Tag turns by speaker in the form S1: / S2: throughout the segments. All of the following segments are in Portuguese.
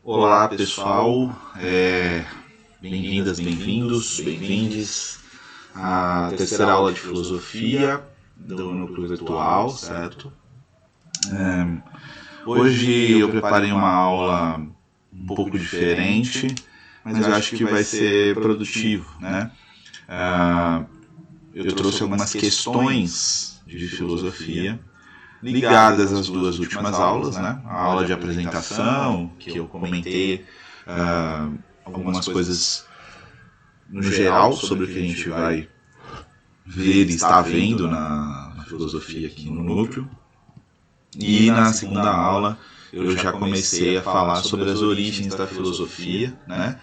S1: Olá pessoal, bem-vindas, bem-vindos, bem-vindes à terceira aula de filosofia do núcleo virtual, certo? Hoje eu preparei uma aula um pouco diferente, mas eu acho que vai ser produtivo, né? Eu trouxe algumas questões de filosofia ligadas às duas últimas aulas, né? A aula de apresentação, que eu comentei algumas coisas no geral sobre o que a gente vai ver e está vendo na filosofia aqui no núcleo. E na segunda aula eu já comecei a falar sobre as origens da filosofia, né?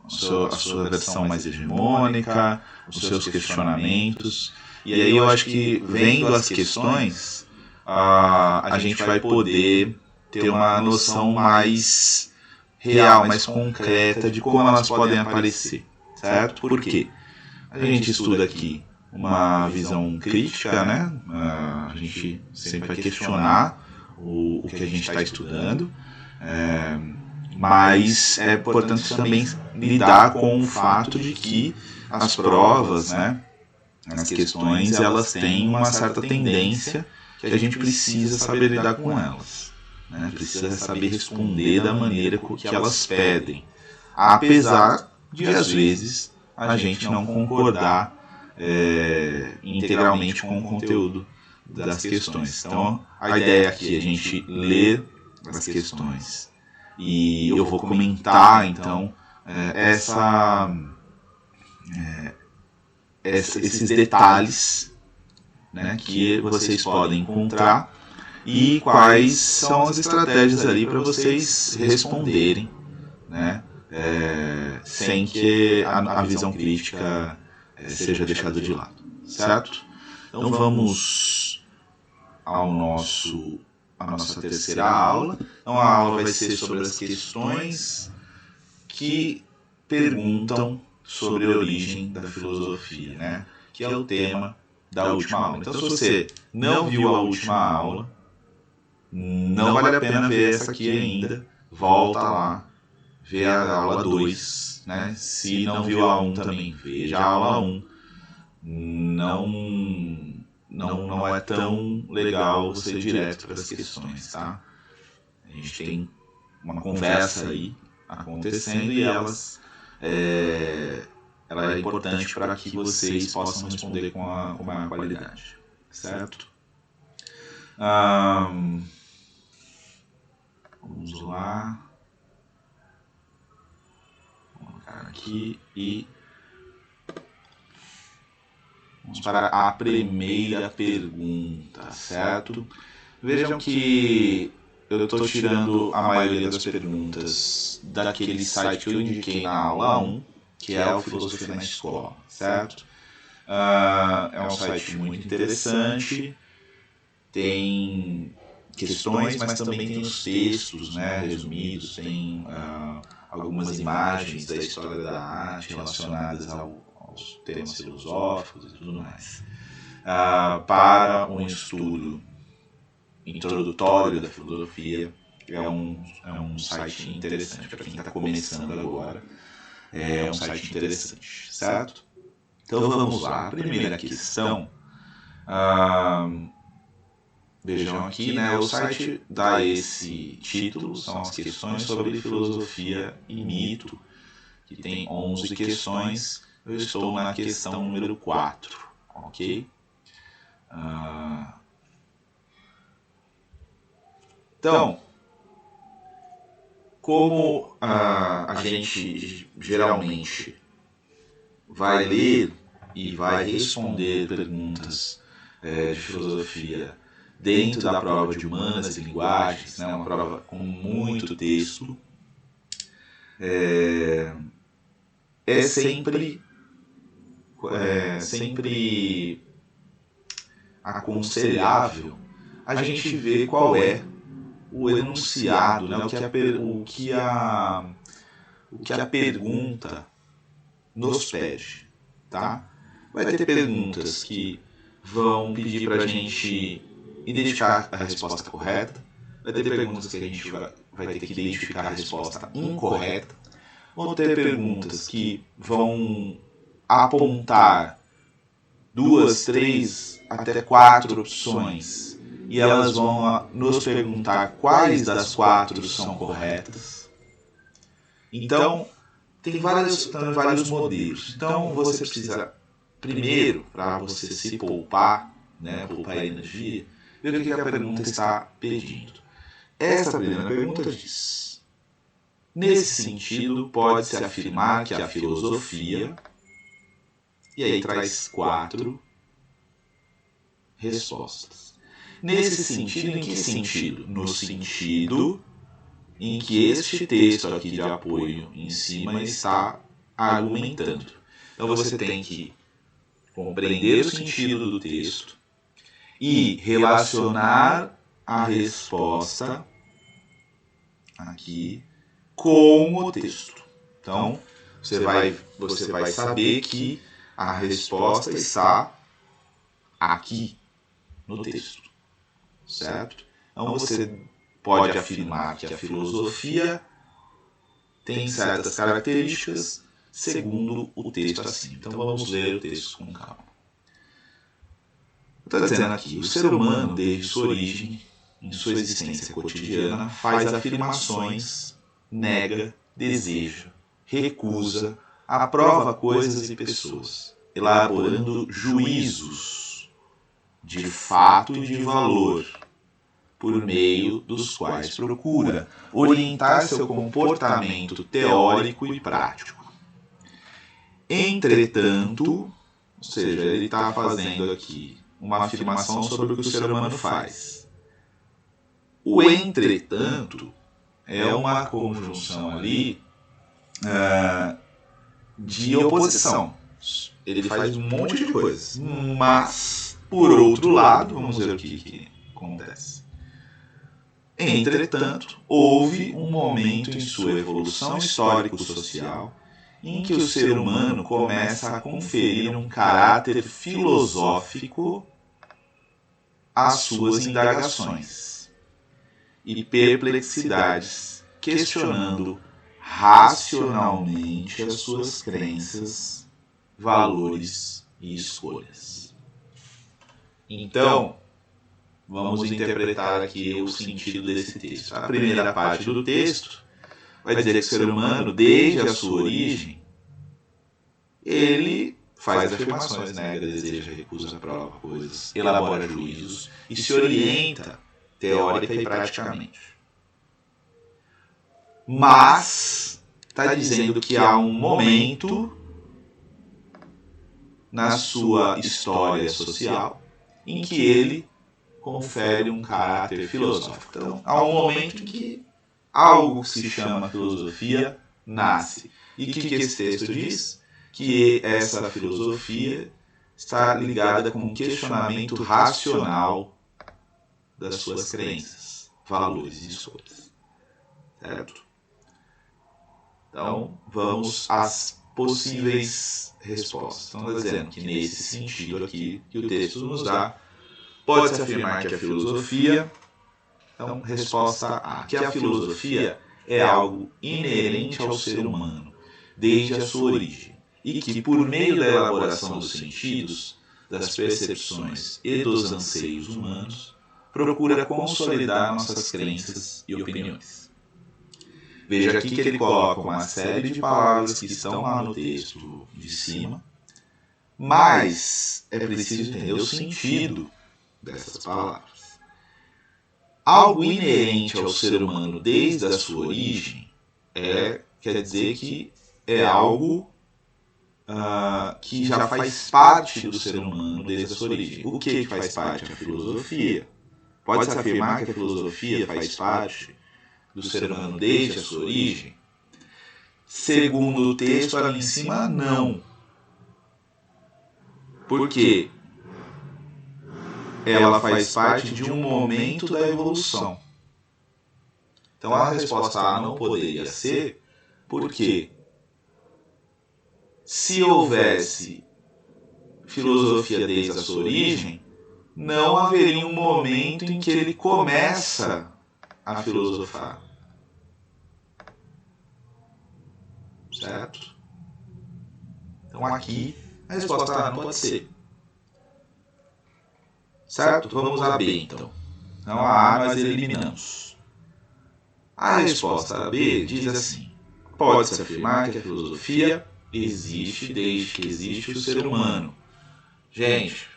S1: A sua versão mais hegemônica, os seus questionamentos. E aí eu acho que, vendo as questões, a gente vai poder ter uma noção mais real, mais concreta de como elas podem aparecer, certo? Por quê? A gente estuda aqui uma visão crítica, né? A gente sempre vai questionar o que a gente está estudando, mas é importante também lidar com o fato de que as provas, né, as questões, elas têm uma certa tendência que a gente precisa saber lidar com elas, né? Precisa saber responder da maneira que elas pedem, apesar de às vezes a gente não concordar integralmente com o conteúdo das questões. Então a ideia aqui é a gente ler as questões e eu vou comentar então esses detalhes, né, que vocês podem encontrar e quais são as estratégias ali para vocês responderem, né, sem que a visão crítica seja deixada de lado, certo? Então vamos à nossa terceira aula. Então a aula vai ser sobre as questões que perguntam sobre a origem da filosofia, né? Que é o tema da última aula. Então, se você não viu a última aula, não vale a pena ver essa aqui ainda. Volta lá, vê a aula 2, né? Se não viu a 1 também, veja a aula 1. Não é tão legal você ir direto para as questões, tá? A gente tem uma conversa aí acontecendo e ela é importante para que vocês possam responder com maior qualidade, certo? Vamos lá. Vou colocar aqui e vamos para a primeira pergunta, certo? Vejam que eu estou tirando a maioria das perguntas daquele site que eu indiquei na aula 1, que é o Filosofia na Escola, certo? É um site muito interessante, tem questões, mas também tem os textos, né, resumidos, tem algumas imagens da história da arte relacionadas aos temas filosóficos e tudo mais. Para um estudo introdutório da filosofia, é um site interessante para quem está começando agora. É um site interessante, certo? Então vamos lá. A primeira questão, vejam aqui, né? O site dá esse título, são as questões sobre filosofia e mito, que tem 11 questões. Eu estou na questão número 4, ok? Então, como a gente geralmente vai ler e vai responder perguntas de filosofia dentro da prova de humanas e linguagens, né, uma prova com muito texto, é sempre aconselhável a gente ver qual é o enunciado, né, o que a pergunta nos pede, tá? Vai ter perguntas que vão pedir para a gente identificar a resposta correta, vai ter perguntas que a gente vai ter que identificar a resposta incorreta, vão ter perguntas que vão apontar 2, 3, até 4 opções e elas vão nos perguntar quais das 4 são corretas. Então, tem vários modelos. Então, você precisa, primeiro, para você se poupar, né, poupar energia, ver o que a pergunta está pedindo. Essa primeira pergunta diz: nesse sentido, pode-se afirmar que a filosofia... E aí traz 4 respostas. Nesse sentido, em que sentido? No sentido em que este texto aqui de apoio em cima está argumentando. Então você tem que compreender o sentido do texto e relacionar a resposta aqui com o texto. Então você vai saber que a resposta está aqui no texto, certo? Então você pode afirmar que a filosofia tem certas características segundo o texto assim. Então vamos ler o texto com calma. Está dizendo aqui: o ser humano, desde sua origem, em sua existência cotidiana, faz afirmações, nega, deseja, recusa, aprova coisas e pessoas, elaborando juízos de fato e de valor, por meio dos quais procura orientar seu comportamento teórico e prático. Entretanto, ou seja, ele está fazendo aqui uma afirmação sobre o que o ser humano faz. O entretanto é uma conjunção ali de oposição. Ele faz um monte de coisas. Mas, por outro lado, vamos ver o que acontece. Entretanto, houve um momento em sua evolução histórico-social em que o ser humano começa a conferir um caráter filosófico às suas indagações e perplexidades, questionando racionalmente as suas crenças, valores e escolhas. Então, vamos interpretar aqui o sentido desse texto. A primeira parte do texto vai dizer que o ser humano, desde a sua origem, ele faz afirmações, nega, deseja, recusa, aprova coisas, elabora juízos e se orienta teórica e praticamente. Mas está dizendo que há um momento na sua história social em que ele confere um caráter filosófico. Então, há um momento em que algo que se chama filosofia nasce. E o que esse texto diz? Que essa filosofia está ligada com o questionamento racional das suas crenças, valores e escolhas. Certo? Então, vamos às possíveis respostas. Então, está dizendo que nesse sentido aqui que o texto nos dá, pode-se afirmar que a filosofia... Então, resposta A, que a filosofia é algo inerente ao ser humano, desde a sua origem, e que, por meio da elaboração dos sentidos, das percepções e dos anseios humanos, procura consolidar nossas crenças e opiniões. Veja aqui que ele coloca uma série de palavras que estão lá no texto de cima, mas é preciso entender o sentido dessas palavras. Algo inerente ao ser humano desde a sua origem quer dizer que é algo que já faz parte do ser humano desde a sua origem. O que faz parte? A filosofia. Pode-se afirmar que a filosofia faz parte do ser humano desde a sua origem? Segundo o texto ali em cima, não. Por quê? Ela faz parte de um momento da evolução. Então a resposta A não poderia ser, porque se houvesse filosofia desde a sua origem, não haveria um momento em que ele começa a filosofar? Certo? Então aqui a resposta A não pode ser. Certo? Vamos a B então. Então a A nós eliminamos. A resposta B diz assim: pode-se afirmar que a filosofia existe desde que existe o ser humano. Gente,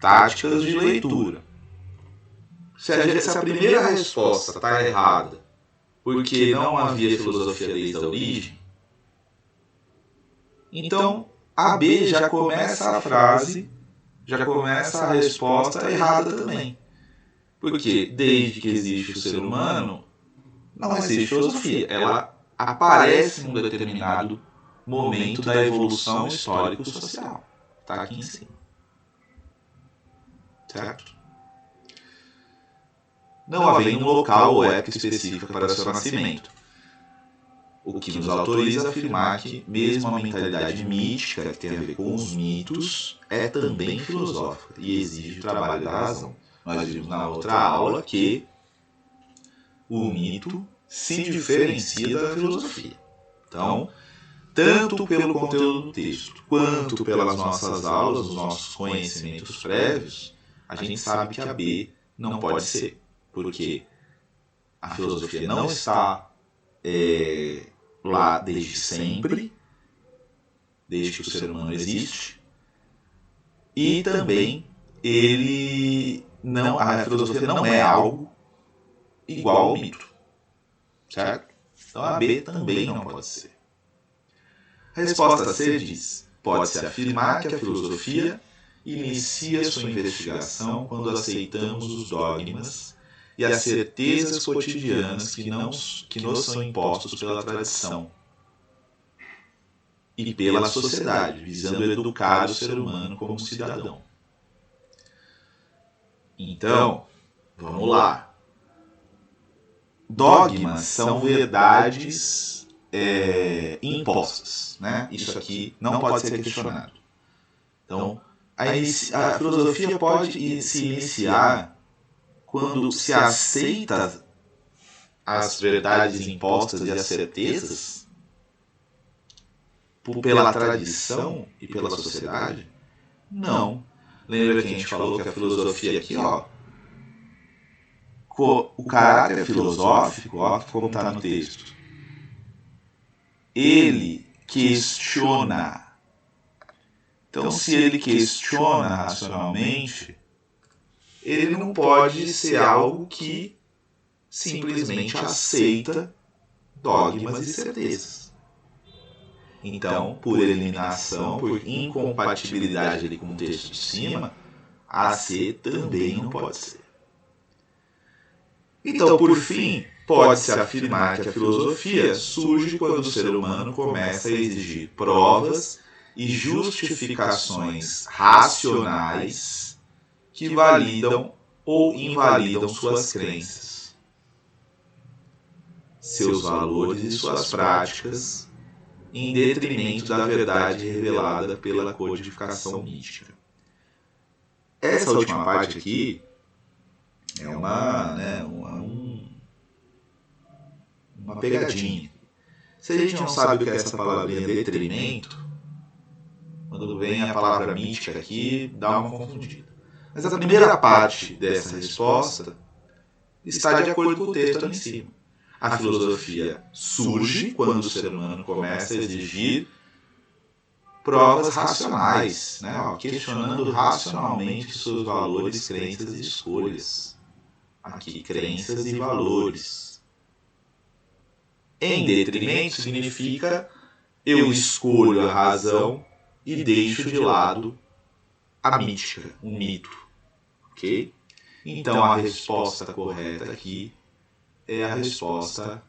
S1: táticas de leitura. Se a primeira resposta está errada, porque não havia filosofia desde a origem, então a B já começa a frase, já começa a resposta errada também. Porque desde que existe o ser humano, não existe filosofia. Ela aparece em um determinado momento da evolução histórico-social. Está aqui em cima. Certo? Não havendo um local ou época específica para seu nascimento. O que nos autoriza a afirmar que mesmo a mentalidade mítica, que tem a ver com os mitos, é também filosófica e exige o trabalho da razão. Nós vimos na outra aula que o mito se diferencia da filosofia. Então, tanto pelo conteúdo do texto, quanto pelas nossas aulas, os nossos conhecimentos prévios, a gente sabe que a B não pode ser, porque a filosofia não está lá desde sempre, desde que o ser humano existe, e também a filosofia não é algo igual ao mito, certo? Então a B também não pode ser. A resposta C diz: pode-se afirmar que a filosofia inicia sua investigação quando aceitamos os dogmas e as certezas cotidianas que nos são impostos pela tradição e pela sociedade, visando educar o ser humano como cidadão. Então, vamos lá. Dogmas são verdades impostas, né? Isso aqui não pode ser questionado. Então, a filosofia pode se iniciar quando se aceita as verdades impostas e as certezas pela tradição e pela sociedade? Não. Lembra que a gente falou que a filosofia aqui, ó, o caráter filosófico, ó, como está no texto, ele questiona. Então, se ele questiona racionalmente, ele não pode ser algo que simplesmente aceita dogmas e certezas. Então, por eliminação, por incompatibilidade ali com o texto de cima, a C também não pode ser. Então, por fim, pode-se afirmar que a filosofia surge quando o ser humano começa a exigir provas e justificações racionais que validam ou invalidam suas crenças, seus valores e suas práticas, em detrimento da verdade revelada pela codificação mística. Essa última parte aqui é uma pegadinha. Se a gente não sabe o que é essa palavrinha detrimento, quando vem a palavra mística aqui, dá uma confundida. Mas a primeira parte dessa resposta está de acordo com o texto ali em cima. A filosofia surge quando o ser humano começa a exigir provas racionais, né? Questionando racionalmente seus valores, crenças e escolhas. Aqui, crenças e valores. Em detrimento significa eu escolho a razão e deixo de lado a mística, o mito. Ok? Então a resposta correta aqui é a resposta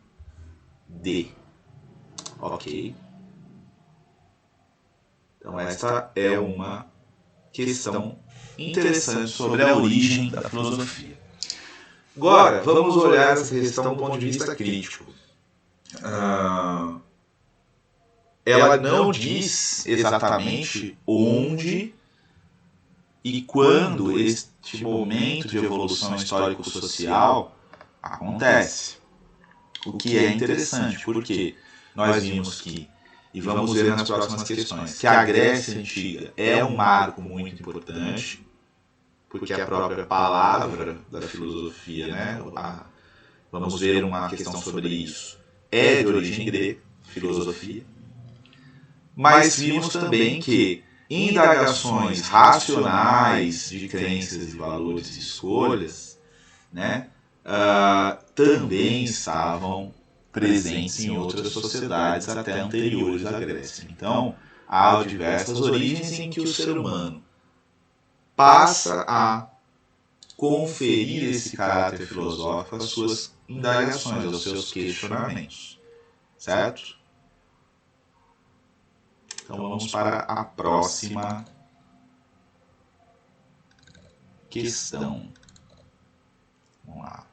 S1: D. Ok? Então esta é uma questão interessante sobre a origem da filosofia. Agora, vamos olhar essa questão do ponto de vista crítico. Ela não diz exatamente onde e quando este momento de evolução histórico-social Acontece. O que é interessante, porque nós vimos que, e vamos ver nas próximas questões, que a Grécia Antiga é um marco muito importante, porque a própria palavra da filosofia, né, vamos ver uma questão sobre isso, é de origem grega, filosofia, mas vimos também que indagações racionais de crenças e valores e escolhas, né, também estavam presentes em outras sociedades até anteriores à Grécia. Então, há diversas origens em que o ser humano passa a conferir esse caráter filosófico às suas indagações, aos seus questionamentos. Certo? Então vamos para a próxima questão. Vamos lá.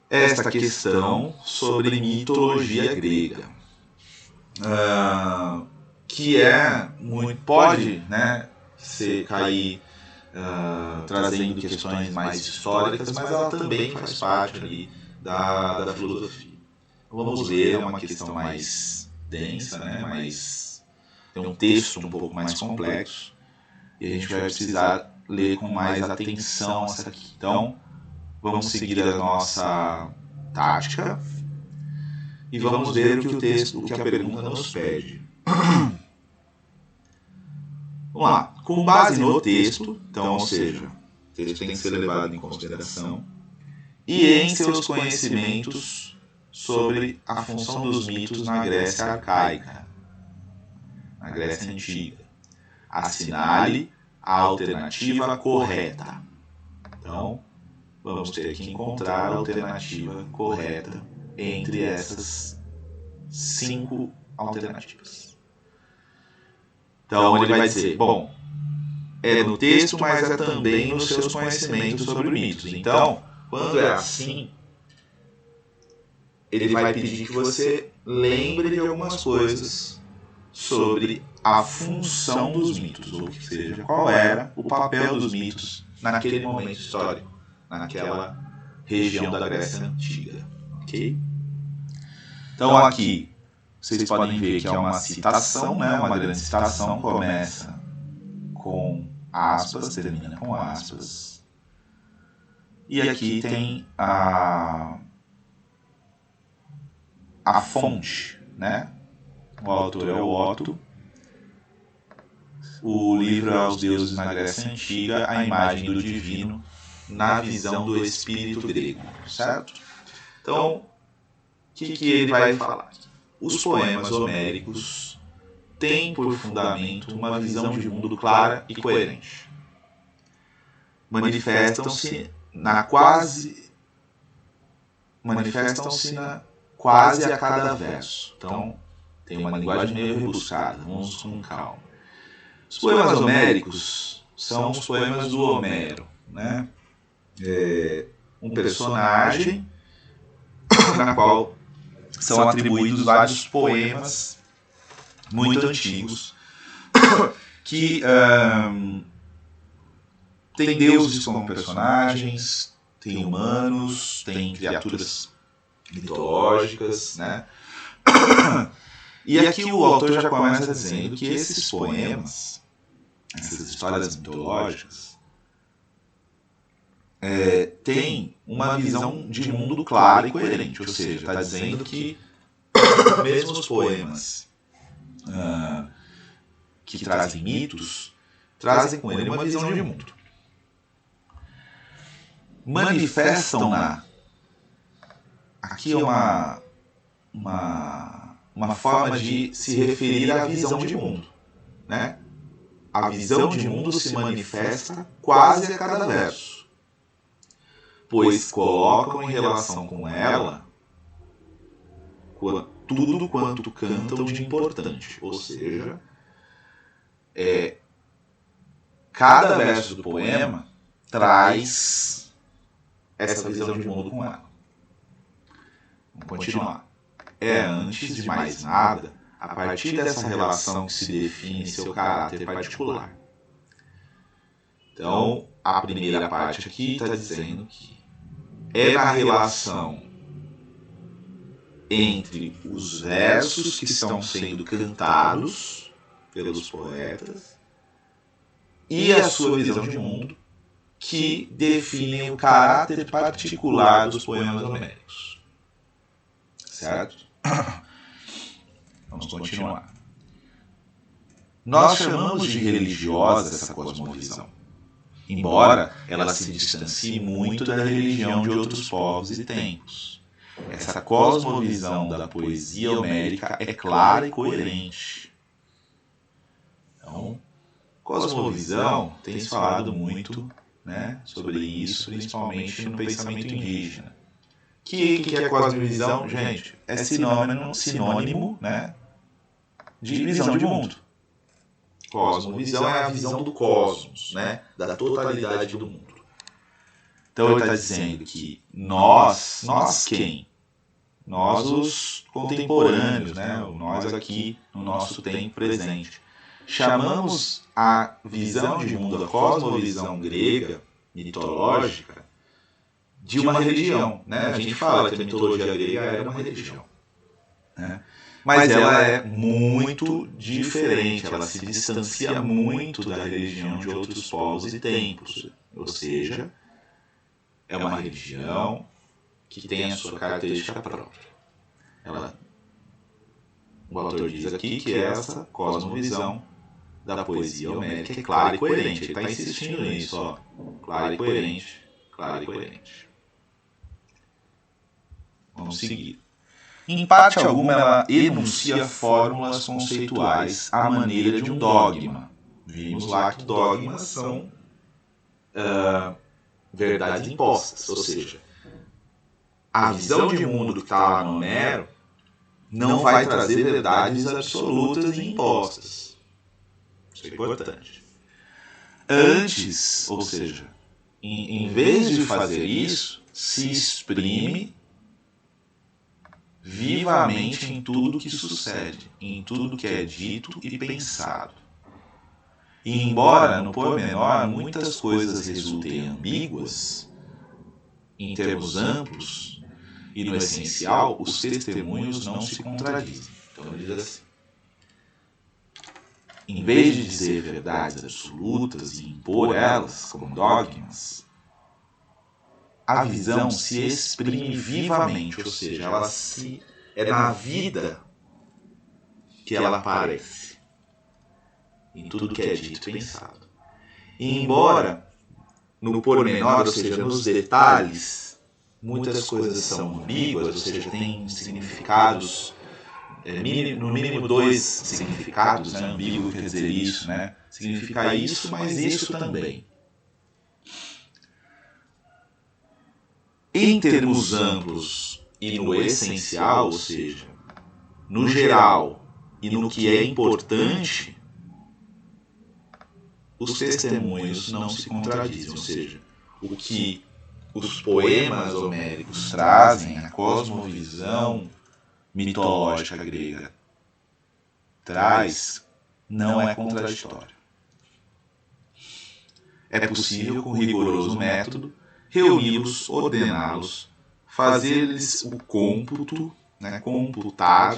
S1: Esta questão sobre mitologia grega, que é muito, pode, né, cair trazendo questões mais históricas, mas ela também faz parte ali da filosofia. Vamos ver, é uma questão mais densa, né, tem um texto um pouco mais complexo e a gente vai precisar ler com mais atenção essa aqui. Então, vamos seguir a nossa tática e vamos ver o que a pergunta nos pede. Vamos lá. Com base no texto, então, ou seja, o texto tem que ser levado em consideração, e em seus conhecimentos sobre a função dos mitos na Grécia arcaica, na Grécia Antiga, assinale a alternativa correta. Então, vamos ter que encontrar a alternativa correta entre essas 5 alternativas. Então, ele vai dizer, bom, é no texto, mas é também nos seus conhecimentos sobre mitos. Então, quando é assim, ele vai pedir que você lembre de algumas coisas sobre a função dos mitos, ou que seja, qual era o papel dos mitos naquele momento histórico, naquela região da Grécia Antiga. Ok? Então aqui, vocês podem ver que é uma citação, né? Uma grande citação, começa com aspas, termina com aspas. E aqui tem a fonte, né? O autor é o Otto. O livro é Os Deuses na Grécia Antiga, a imagem do divino na visão do espírito grego, certo? Então, o que ele vai falar? Os poemas homéricos têm por fundamento uma visão de mundo clara e coerente. Manifestam-se quase a cada verso. Então, tem uma linguagem meio rebuscada, vamos com calma. Os poemas homéricos são os poemas do Homero, né? Um personagem na qual são atribuídos vários poemas muito antigos que tem deuses como personagens, tem humanos, tem criaturas mitológicas, né? E aqui o autor já começa dizendo que esses poemas, essas histórias mitológicas, têm uma visão de mundo clara e coerente, ou seja, está dizendo que mesmo os poemas que trazem mitos, trazem com ele uma visão de mundo. Manifestam-na, aqui é uma forma de se referir à visão de mundo, né? A visão de mundo se manifesta quase a cada verso, pois colocam em relação com ela tudo quanto cantam de importante, ou seja, cada verso do poema traz essa visão de mundo com ela. Vamos continuar. Antes de mais nada, a partir dessa relação que se define seu caráter particular. Então, a primeira parte aqui está dizendo que é na relação entre os versos que estão sendo cantados pelos poetas e a sua visão de mundo, que definem o caráter particular dos poemas homéricos. Certo? Vamos continuar. Nós chamamos de religiosa essa cosmovisão, embora ela se distancie muito da religião de outros povos e tempos. Essa cosmovisão da poesia homérica é clara e coerente. Então, cosmovisão, tem se falado muito, né, sobre isso, principalmente no pensamento indígena. O que é cosmovisão? Gente, é sinônimo, né, de visão de mundo. Cosmovisão é a visão do cosmos, né, da totalidade do mundo. Então ele está dizendo que nós quem? Nós os contemporâneos, né, nós aqui no nosso tempo presente, chamamos a visão de mundo, a cosmovisão grega, mitológica, de uma religião. Né? A gente fala que a mitologia grega era uma religião. Né? Mas ela é muito diferente, ela se distancia muito da religião de outros povos e tempos. Ou seja, é uma religião que tem a sua característica própria. O autor diz aqui que essa cosmovisão da poesia homérica é clara e coerente. Ele está insistindo nisso, ó. Clara e coerente, clara e coerente. Vamos seguir. Em parte alguma, ela enuncia fórmulas conceituais à maneira de um dogma. Vimos lá que dogmas são verdades impostas, ou seja, a visão de mundo que está lá no Homero não vai trazer verdades absolutas e impostas. Isso é importante. Antes, ou seja, em vez de fazer isso, se exprime vivamente em tudo que sucede, em tudo que é dito e pensado. E embora, no pormenor, muitas coisas resultem ambíguas, em termos amplos e no essencial, os testemunhos não se contradizem. Então ele diz assim: em vez de dizer verdades absolutas e impor elas como dogmas, a visão se exprime vivamente, ou seja, é na vida que ela aparece, em tudo que é dito e pensado. E embora, no pormenor, ou seja, nos detalhes, muitas coisas são ambíguas, ou seja, têm significados, no mínimo 2 significados, né? Ambíguo quer dizer isso, né? Significa isso, mas isso também. Em termos amplos e no essencial, ou seja, no geral e no que é importante, os testemunhos não se contradizem, ou seja, o que os poemas homéricos trazem, a cosmovisão mitológica grega traz, não é contraditório. É possível, com rigoroso método, reuni-los, ordená-los, fazer-lhes o cômputo, né, computar,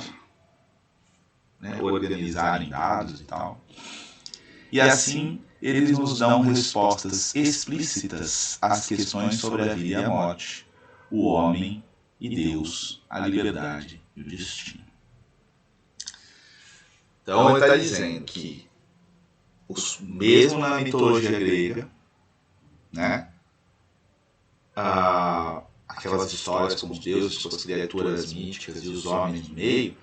S1: né, organizar em dados e tal. E assim eles nos dão respostas explícitas às questões sobre a vida e a morte, o homem e Deus, a liberdade e o destino. Então ele está dizendo que, mesmo na mitologia grega, né, aquelas histórias com os deuses, com as criaturas míticas e os homens no meio,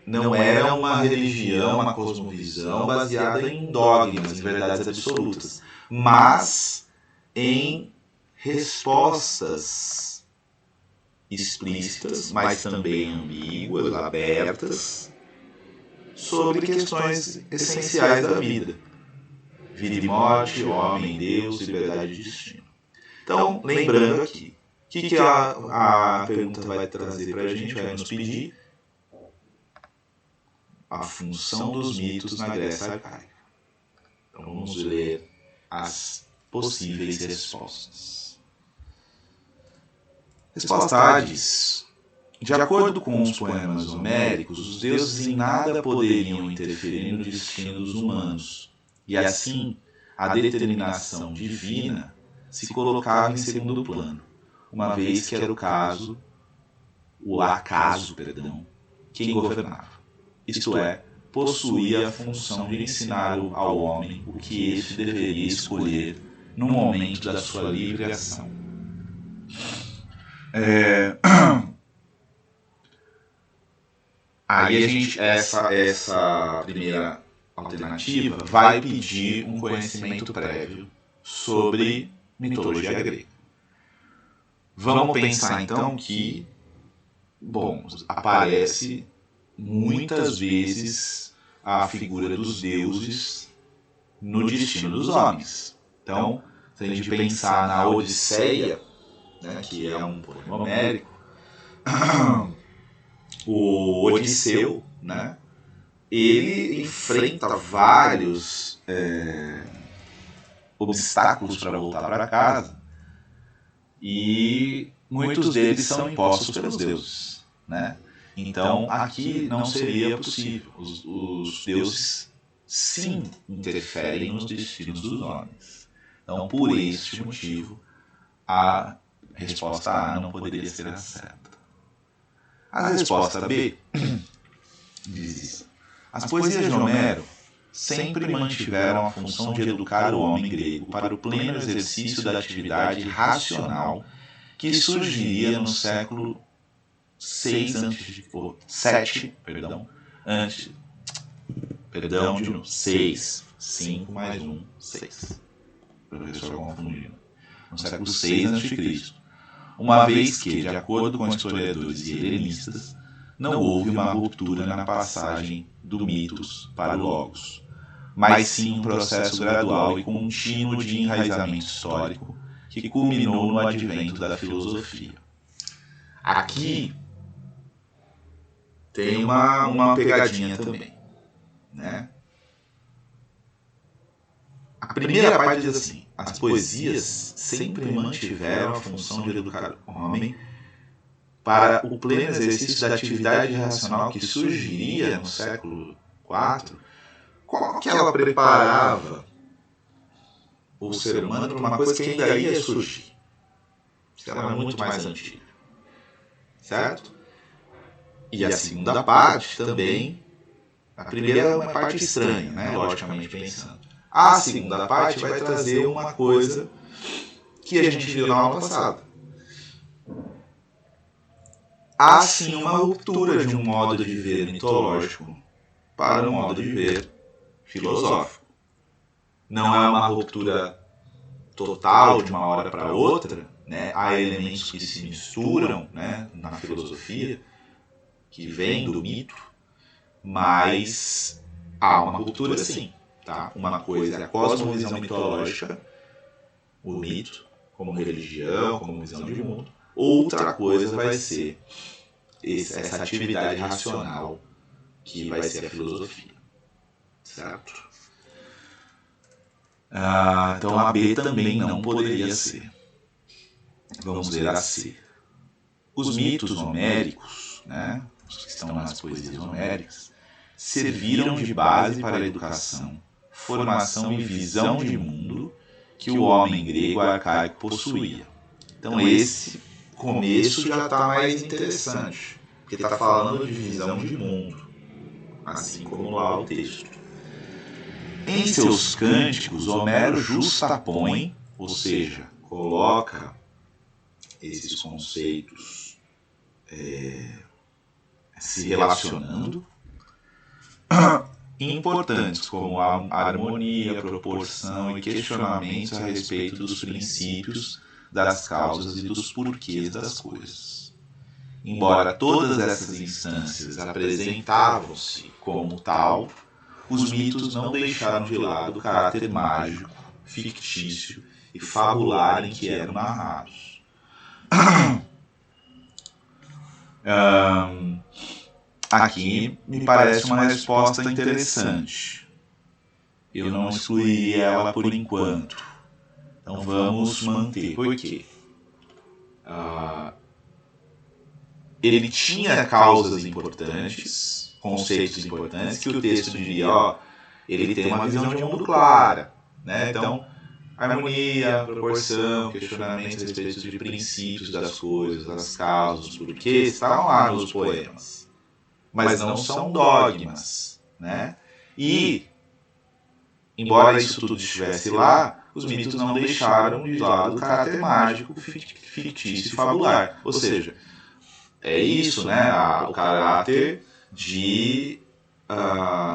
S1: não era uma religião, uma cosmovisão baseada em dogmas, em verdades absolutas, mas em respostas explícitas, mas também ambíguas, abertas, sobre questões essenciais da vida. Vida e morte, homem, Deus, liberdade e destino. Então, lembrando aqui, o que a pergunta vai trazer para a gente, vai nos pedir? A função dos mitos na Grécia arcaica. Então vamos ler as possíveis respostas. Resposta A diz: de acordo com os poemas homéricos, os deuses em nada poderiam interferir no destino dos humanos, e assim a determinação divina se colocava em segundo plano, uma vez que era o acaso, quem governava. Isto é, possuía a função de ensinar ao homem o que este deveria escolher no momento da sua livre ação. Aí a gente, essa primeira alternativa vai pedir um conhecimento prévio sobre mitologia grega. Vamos pensar então que, aparece muitas vezes a figura dos deuses no destino dos homens. Então, se a gente pensar na Odisseia, né, que é um poema homérico, o Odisseu, né, ele enfrenta vários obstáculos para voltar para casa, e muitos deles são impostos pelos deuses, né? Então aqui não seria possível. Os deuses sim interferem nos destinos dos homens. Então, por este motivo, a resposta A não poderia ser a certa. A resposta B diz isso: as poesias de Homero sempre mantiveram a função de educar o homem grego para o pleno exercício da atividade racional que surgiria no século 6 5 mais 1, 6. Professor confundindo. No século 6 a.C., uma vez que, de acordo com historiadores e helenistas, não houve uma ruptura na passagem do mitos para o logos, mas sim um processo gradual e contínuo de enraizamento histórico que culminou no advento da filosofia. Aqui tem uma pegadinha também, né? A primeira parte diz assim: as poesias sempre mantiveram a função de educar o homem para o pleno exercício da atividade racional que surgiria no século IV. Como que ela preparava o ser humano para uma coisa que ainda ia surgir? Ela é muito mais antiga, certo? E a segunda parte também, a primeira é uma parte estranha, né, logicamente pensando. A segunda parte vai trazer uma coisa que a gente viu na aula passada. Há sim uma ruptura de um modo de ver mitológico para um modo de ver filosófico. Não é uma ruptura total de uma hora para outra, né? Há elementos que se misturam, né, na filosofia, que vêm do mito, mas há uma ruptura sim. Tá? Uma coisa é a cosmovisão mitológica, o mito, como religião, como visão de mundo. Outra coisa vai ser essa atividade racional, que vai ser a filosofia. Certo? Então a B também não poderia ser. Vamos ver a C. Os mitos homéricos, né, os que estão nas poesias homéricas, serviram de base para a educação, formação e visão de mundo que o homem grego arcaico possuía. Então esse começo já está mais interessante, porque está falando de visão de mundo, assim como lá o texto. Em seus cânticos, Homero justapõe, ou seja, coloca esses conceitos se relacionando, importantes como a harmonia, proporção e questionamentos a respeito dos princípios, das causas e dos porquês das coisas. Embora todas essas instâncias apresentavam-se como tal, os mitos não deixaram de lado o caráter mágico, fictício e fabular em que eram narrados. Aqui me parece uma resposta interessante. Eu não excluiria ela por enquanto. Então vamos manter. Por quê? ele tinha causas importantes, conceitos importantes, que o texto diria, ele tem uma visão de mundo clara, né? Então, harmonia, proporção, questionamentos a respeito de princípios das coisas, das causas, os porquês, estão lá nos poemas. Mas não são dogmas, né? E, embora isso tudo estivesse lá, os mitos não deixaram de lado o caráter mágico, fictício e fabular. Ou seja, é isso, né? O caráter de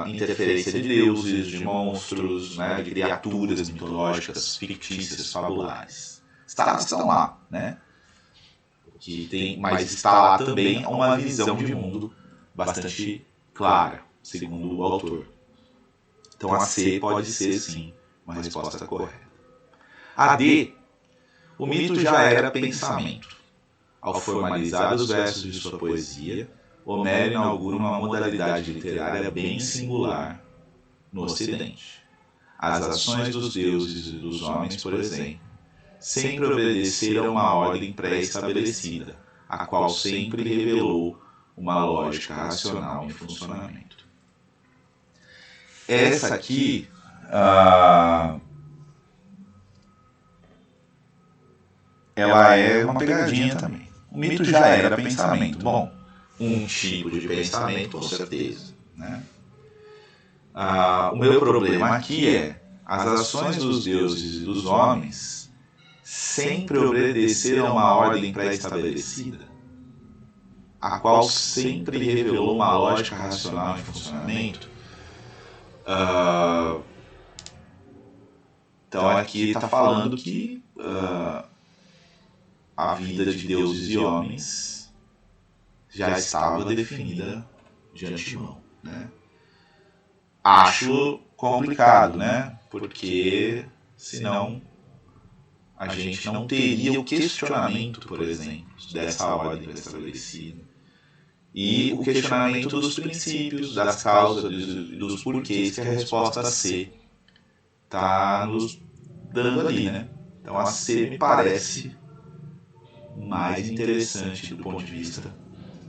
S1: interferência de deuses, de monstros, né? De criaturas mitológicas, fictícias, fabulares. Estão lá, né? Mas está lá também uma visão de mundo bastante clara, segundo o autor. Então a C pode ser, sim, uma resposta correta. A D, o mito já era pensamento. Ao formalizar os versos de sua poesia, Homero inaugura uma modalidade literária bem singular no Ocidente. As ações dos deuses e dos homens, por exemplo, sempre obedeceram a uma ordem pré-estabelecida, a qual sempre revelou uma lógica racional em funcionamento. Essa aqui ela é uma pegadinha também. O mito já era pensamento. Bom, um tipo de pensamento, com certeza, né? O meu problema aqui é as ações dos deuses e dos homens sempre obedeceram a uma ordem pré-estabelecida, a qual sempre revelou uma lógica racional em funcionamento. Então aqui está falando que a vida de deuses e homens já estava definida de antemão, né? Acho complicado, né? Porque senão a gente não teria o questionamento, por exemplo, dessa ordem estabelecida. E o questionamento dos princípios, das causas, dos porquês, que a resposta C está nos dando ali, né? Então a C me parece mais interessante do ponto de vista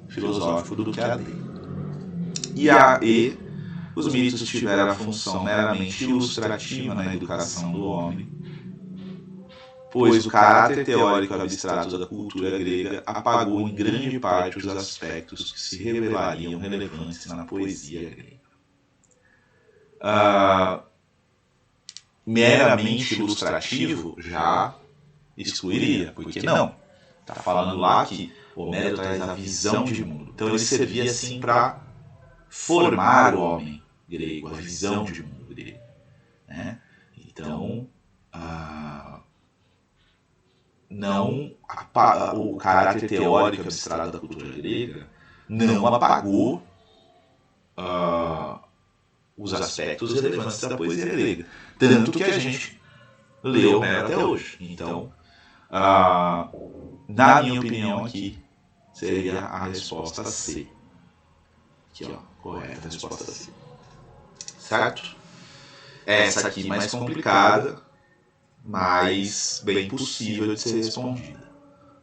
S1: filosófico do que a D. E a E, os mitos tiveram a função meramente ilustrativa na educação do homem, pois o caráter teórico abstrato da cultura grega apagou em grande parte os aspectos que se revelariam relevantes na poesia grega. Meramente ilustrativo já excluiria, porque não. Está falando lá que Homero traz a visão de mundo. Então ele servia assim para formar o homem grego, a visão de mundo grego, né? Então, não o caráter teórico abstrato da cultura grega não apagou os aspectos relevantes da poesia grega. Tanto que a gente lê Homero até hoje. Então, na minha opinião aqui, seria a resposta C. Aqui, ó, correta, a resposta C. Certo? Essa aqui mais complicada, mas bem possível de ser respondida.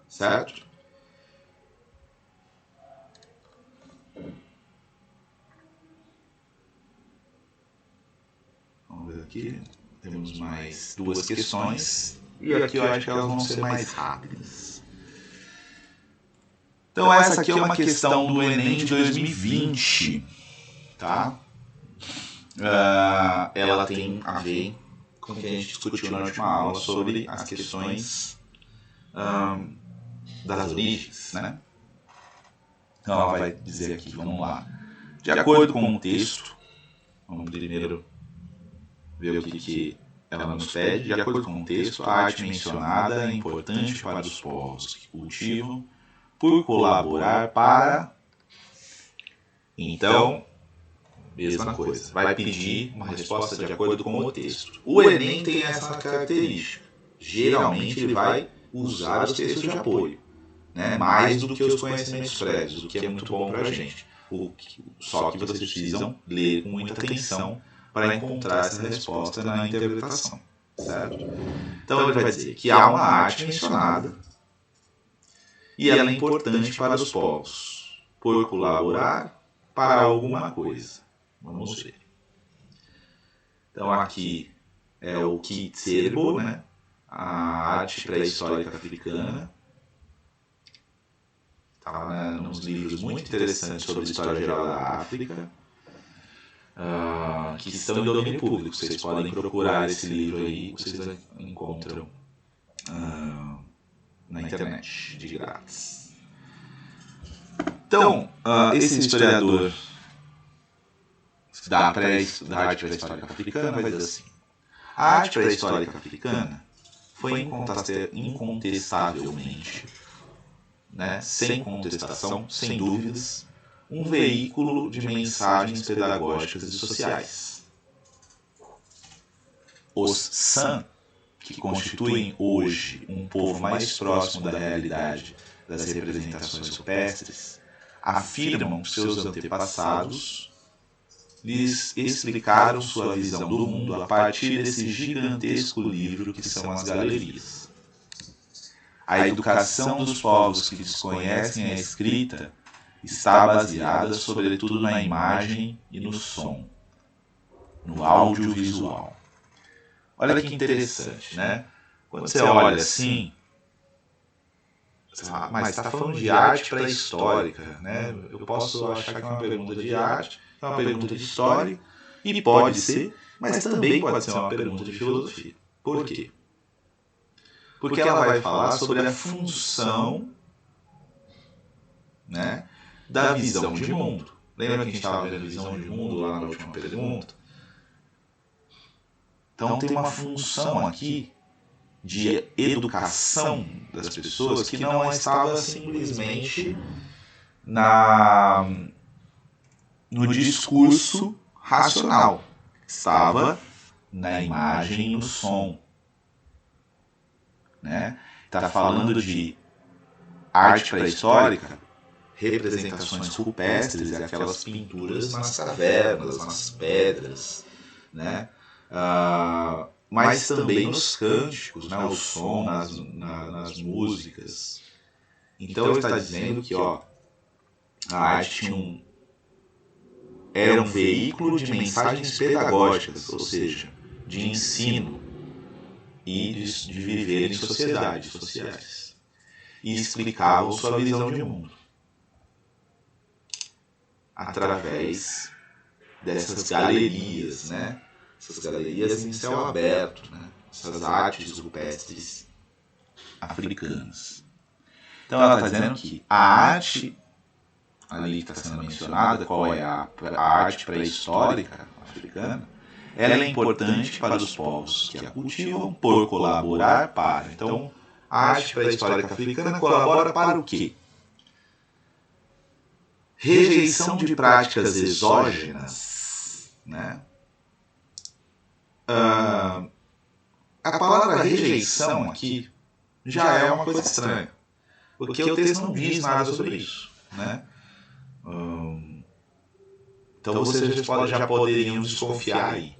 S1: Certo? Vamos ver aqui. Temos mais duas questões. E aqui eu acho que elas vão ser mais rápidas. Então essa aqui é uma questão do Enem de 2020. Tá? Ela tem a ver com o que a gente discutiu na última aula sobre as questões das origens, né? Então ela vai dizer aqui, vamos lá. De acordo com o texto, vamos primeiro ver o que ela nos pede. De acordo com o texto, a arte mencionada é importante para os povos que cultivam por colaborar para... Então, mesma coisa. Vai pedir uma resposta de acordo com o texto. O Enem tem essa característica. Geralmente ele vai usar os textos de apoio, né? Mais do que os conhecimentos prévios, o que é muito bom para a gente. Só que vocês precisam ler com muita atenção para encontrar essa resposta na interpretação. Certo? Então ele vai dizer que há uma arte mencionada e ela é importante para os povos, por colaborar para alguma coisa. Vamos ver. Então aqui é o Kitserbo, né? A arte pré-histórica africana. Está nos livros muito interessantes sobre a história geral da África, que estão em domínio público. Vocês podem procurar esse livro aí, vocês encontram na internet, de grátis. Então, esse historiador da arte pré-histórica africana vai dizer assim: a arte pré-histórica africana foi incontestavelmente, né, sem contestação, sem dúvidas, um veículo de mensagens pedagógicas e sociais. Os San, que constituem hoje um povo mais próximo da realidade das representações rupestres, afirmam que seus antepassados lhes explicaram sua visão do mundo a partir desse gigantesco livro que são as galerias. A educação dos povos que desconhecem a escrita está baseada sobretudo na imagem e no som, no audiovisual. Olha que interessante, né? Quando você olha assim, você fala, mas está falando de arte pré-histórica, né? Eu posso achar que é uma pergunta de arte, é uma pergunta de história, e pode ser, mas também pode ser uma pergunta de filosofia. Por quê? Porque ela vai falar sobre a função, né, da visão de mundo. Lembra que a gente estava vendo a visão de mundo lá na última pergunta? Então tem uma função aqui de educação das pessoas que não estava simplesmente no discurso racional. Estava na imagem e no som. Né? Está falando de arte pré-histórica, representações rupestres e aquelas pinturas nas cavernas, nas pedras, né? Mas também nos cânticos, né? O som nas músicas. Então ele está dizendo que a arte era um veículo de mensagens pedagógicas, ou seja, de ensino e de viver em sociedades sociais, e explicavam sua visão de mundo através dessas galerias, né? Essas galerias em céu aberto, né? Essas artes rupestres africanas. Então ela está dizendo que a arte ali que está sendo mencionada, qual é a arte pré-histórica africana, ela é importante para os povos que a cultivam por colaborar para. Então, a arte pré-histórica africana colabora para o quê? Rejeição de práticas exógenas, né? A palavra rejeição aqui já é uma coisa estranha, porque o texto não diz nada sobre isso, né? Então vocês já poderiam desconfiar aí.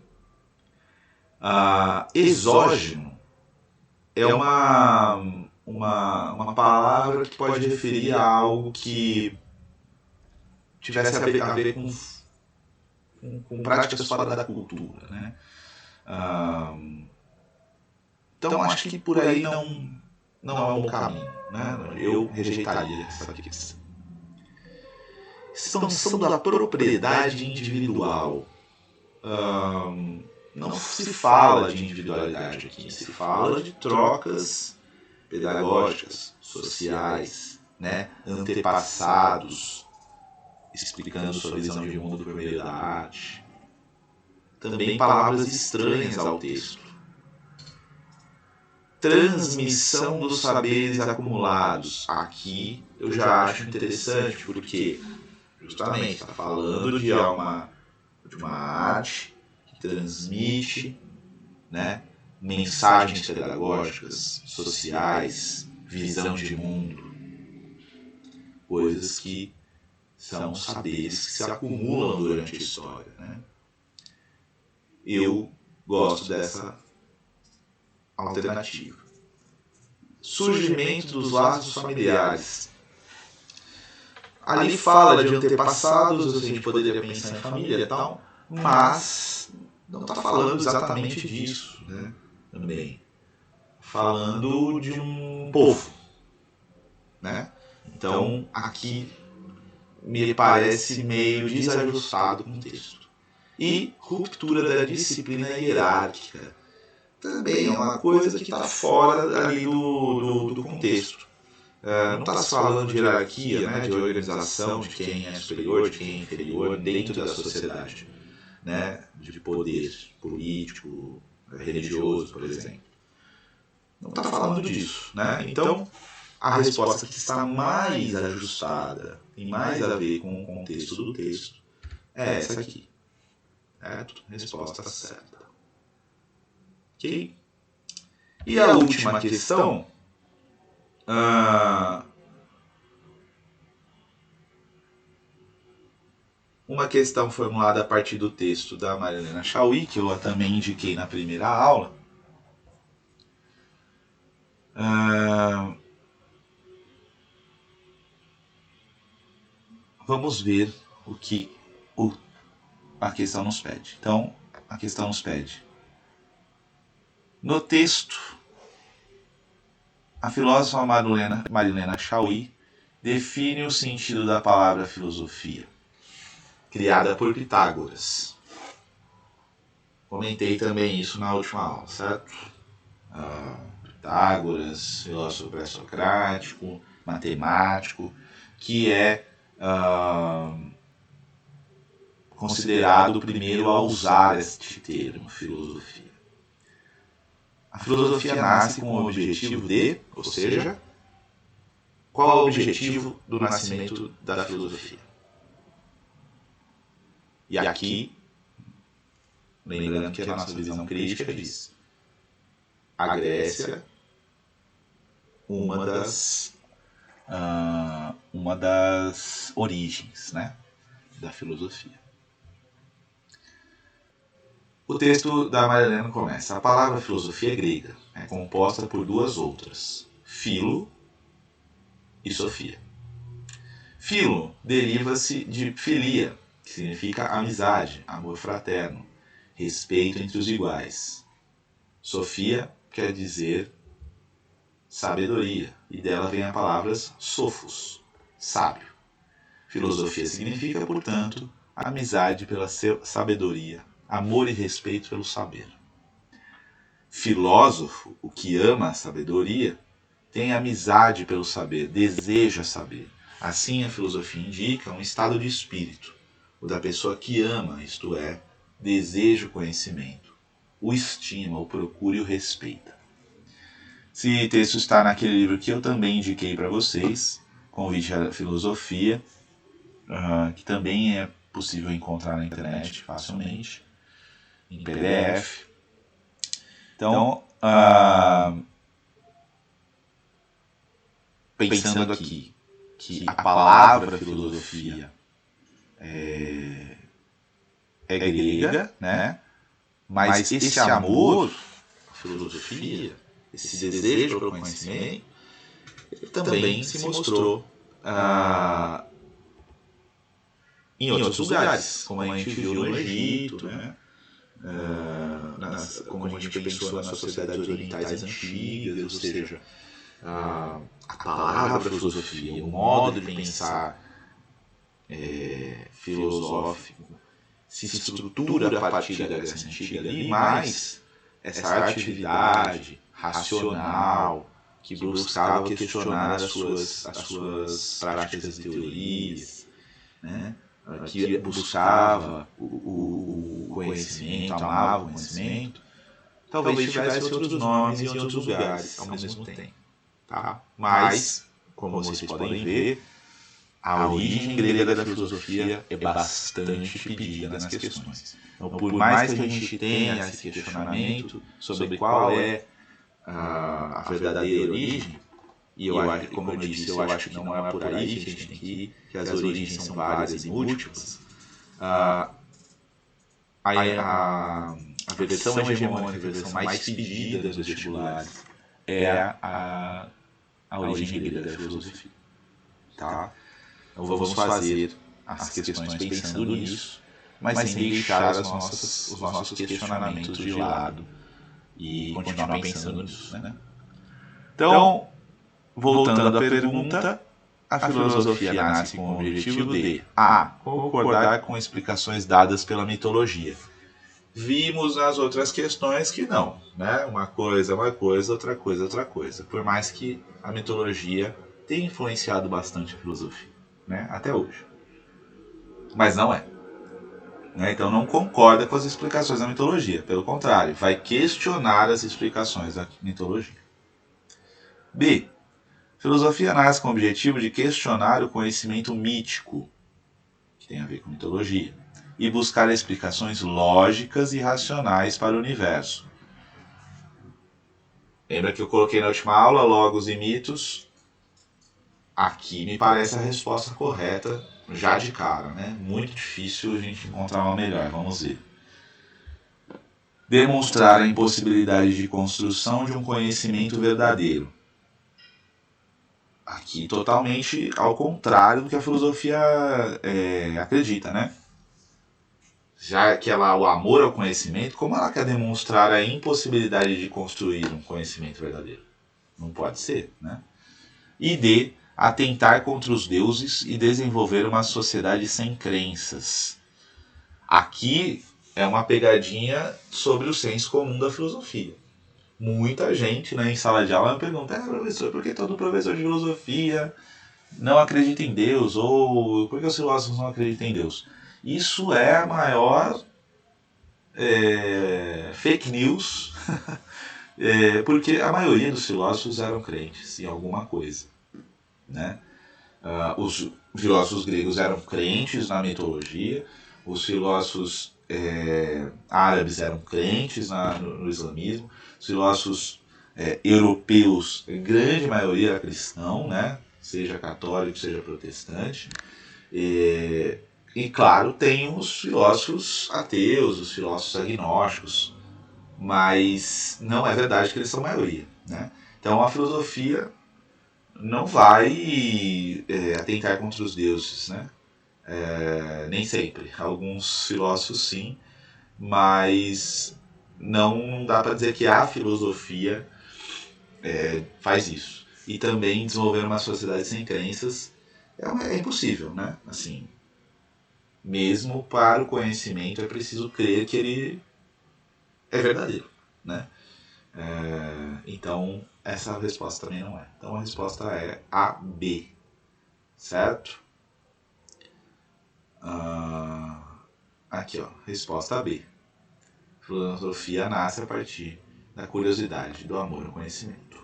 S1: Exógeno é uma palavra que pode referir a algo que tivesse a ver com práticas fora da cultura, né? Então acho que por aí não é um caminho, né? Eu rejeitaria essa questão. Expansão da propriedade individual. Não se fala de individualidade aqui, se fala de trocas pedagógicas, sociais, né? Antepassados, explicando sua visão de mundo por meio da arte. Também palavras estranhas ao texto. Transmissão dos saberes acumulados. Aqui eu já acho interessante, porque justamente está falando de uma arte que transmite, né, mensagens pedagógicas, sociais, visão de mundo, coisas que são saberes que se acumulam durante a história, né? Eu gosto dessa alternativa. surgimento dos laços familiares. Ali fala de antepassados, a gente poderia pensar em família e tal, mas não está falando exatamente disso, né? Também. Falando de um povo, né? Então, aqui me parece meio desajustado com o texto. E ruptura da disciplina hierárquica. Também é uma coisa que está fora ali do contexto. Não está se falando de hierarquia, né, de organização, de quem é superior, de quem é inferior dentro da sociedade, né, de poder político, religioso, por exemplo. Não está falando disso, né? Então, a resposta que está mais ajustada, tem mais a ver com o contexto do texto, é essa aqui. Certo? Resposta certa. Ok? E a última questão... uma questão formulada a partir do texto da Marilena Chauí, que eu também indiquei na primeira aula. Vamos ver o que a questão nos pede. Então, a questão nos pede. No texto, a filósofa Marilena Chauí define o sentido da palavra filosofia, criada por Pitágoras. Comentei também isso na última aula, certo? Pitágoras, filósofo pré-socrático, matemático, que é considerado o primeiro a usar este termo, filosofia. A filosofia nasce com o objetivo de, ou seja, qual é o objetivo do nascimento da filosofia? E aqui, lembrando que a nossa visão crítica diz: a Grécia, uma das origens, né, da filosofia. O texto da Marilena começa: a palavra filosofia é grega, é composta por duas outras, filo e sofia. Filo deriva-se de filia, que significa amizade, amor fraterno, respeito entre os iguais. Sofia quer dizer sabedoria, e dela vem a palavra sophos, sábio. Filosofia significa, portanto, amizade pela sabedoria, amor e respeito pelo saber. Filósofo, o que ama a sabedoria, tem amizade pelo saber, deseja saber. Assim, a filosofia indica um estado de espírito, o da pessoa que ama, isto é, deseja o conhecimento, o estima, o procura e o respeita. Esse texto está naquele livro que eu também indiquei para vocês, Convite à Filosofia, que também é possível encontrar na internet facilmente, em PDF. Então, pensando aqui que a palavra filosofia é grega, né? Mas esse amor à filosofia, esse desejo pelo conhecimento, também se mostrou em outros lugares, como a gente viu no Egito, né? Como a gente pensou nas sociedades orientais antigas, ou seja, a palavra filosofia, o modo de pensar filosófico se estrutura a partir da Grécia Antiga ali, mas essa atividade racional que buscava questionar as suas práticas e teorias, né? Que buscava o conhecimento, amava o conhecimento, talvez tivesse outros nomes em outros lugares ao mesmo tempo. Tá? Mas, como vocês podem ver, a origem grega da filosofia é bastante pedida nas questões. Então, por mais que a gente tenha esse questionamento sobre qual é a verdadeira origem, e eu acho, como eu disse, eu acho que não é por aí que a gente tem que ir, que as origens são várias e múltiplas. A versão hegemônica, a versão mais pedida dos vestibulares, é a origem grega da filosofia. Tá? Então vamos fazer as questões pensando nisso, mas sem deixar os nossos questionamentos de lado e continuar pensando nisso. Né? Então, voltando à pergunta, a filosofia nasce com o objetivo de A. Concordar com explicações dadas pela mitologia. Vimos nas outras questões que não, né? Uma coisa é uma coisa, outra coisa é outra coisa. Por mais que a mitologia tenha influenciado bastante a filosofia, né? Até hoje. Mas não é. Né? Então não concorda com as explicações da mitologia. Pelo contrário, vai questionar as explicações da mitologia. B. Filosofia nasce com o objetivo de questionar o conhecimento mítico, que tem a ver com mitologia, e buscar explicações lógicas e racionais para o universo. Lembra que eu coloquei na última aula logos e mitos? Aqui me parece a resposta correta já de cara, né? Muito difícil a gente encontrar uma melhor, vamos ver. Demonstrar a impossibilidade de construção de um conhecimento verdadeiro. Aqui totalmente ao contrário do que a filosofia acredita, né? Já que ela, o amor ao conhecimento, como ela quer demonstrar a impossibilidade de construir um conhecimento verdadeiro? Não pode ser, né? E D. Atentar contra os deuses e desenvolver uma sociedade sem crenças. Aqui é uma pegadinha sobre o senso comum da filosofia. Muita gente, né, em sala de aula me pergunta: professor, por que todo professor de filosofia não acredita em Deus? Ou por que os filósofos não acreditam em Deus? Isso é a maior fake news, porque a maioria dos filósofos eram crentes em alguma coisa. Né? Os filósofos gregos eram crentes na mitologia, os filósofos árabes eram crentes no islamismo, os filósofos europeus, a grande maioria era cristão, né? Seja católico, seja protestante. E claro, tem os filósofos ateus, os filósofos agnósticos, mas não é verdade que eles são maioria. Né? Então a filosofia não vai atentar contra os deuses, né? Nem sempre. Alguns filósofos sim, mas não dá para dizer que a filosofia faz isso. E também desenvolver uma sociedade sem crenças é impossível, né? Assim, mesmo para o conhecimento é preciso crer que ele é verdadeiro, né? Então, essa resposta também não é. Então, a resposta é A, B. Certo? Aqui, ó. Resposta B. Filosofia nasce a partir da curiosidade, do amor ao conhecimento.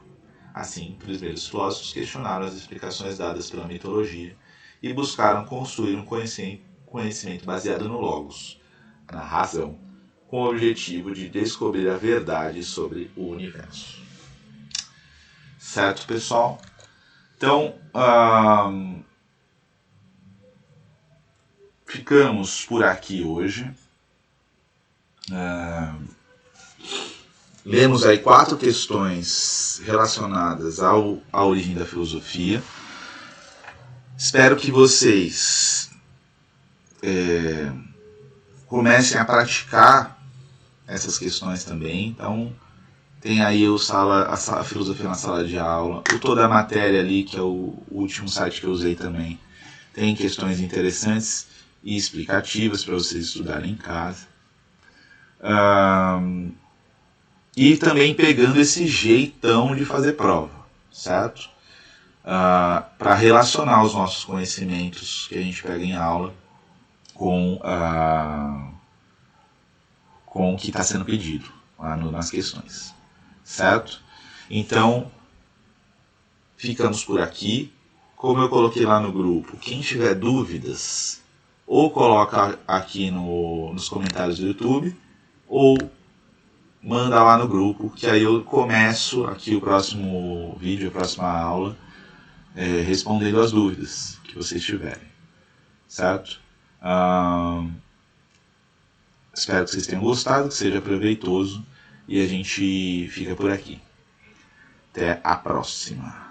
S1: Assim, os primeiros filósofos questionaram as explicações dadas pela mitologia e buscaram construir um conhecimento baseado no logos, na razão, com o objetivo de descobrir a verdade sobre o universo. Certo, pessoal? Então, ficamos por aqui hoje. Lemos aí 4 questões relacionadas à origem da filosofia. Espero que vocês comecem a praticar essas questões também. Então, tem aí a filosofia na sala de aula. O Toda a Matéria ali, que é o último site que eu usei também, tem questões interessantes e explicativas para vocês estudarem em casa. E também pegando esse jeitão de fazer prova, certo? Para relacionar os nossos conhecimentos que a gente pega em aula com o que está sendo pedido lá nas questões, certo? Então, ficamos por aqui. Como eu coloquei lá no grupo, quem tiver dúvidas, ou coloca aqui nos comentários do YouTube, ou manda lá no grupo, que aí eu começo aqui o próximo vídeo, a próxima aula, respondendo as dúvidas que vocês tiverem, certo? Espero que vocês tenham gostado, que seja proveitoso, e a gente fica por aqui. até a próxima.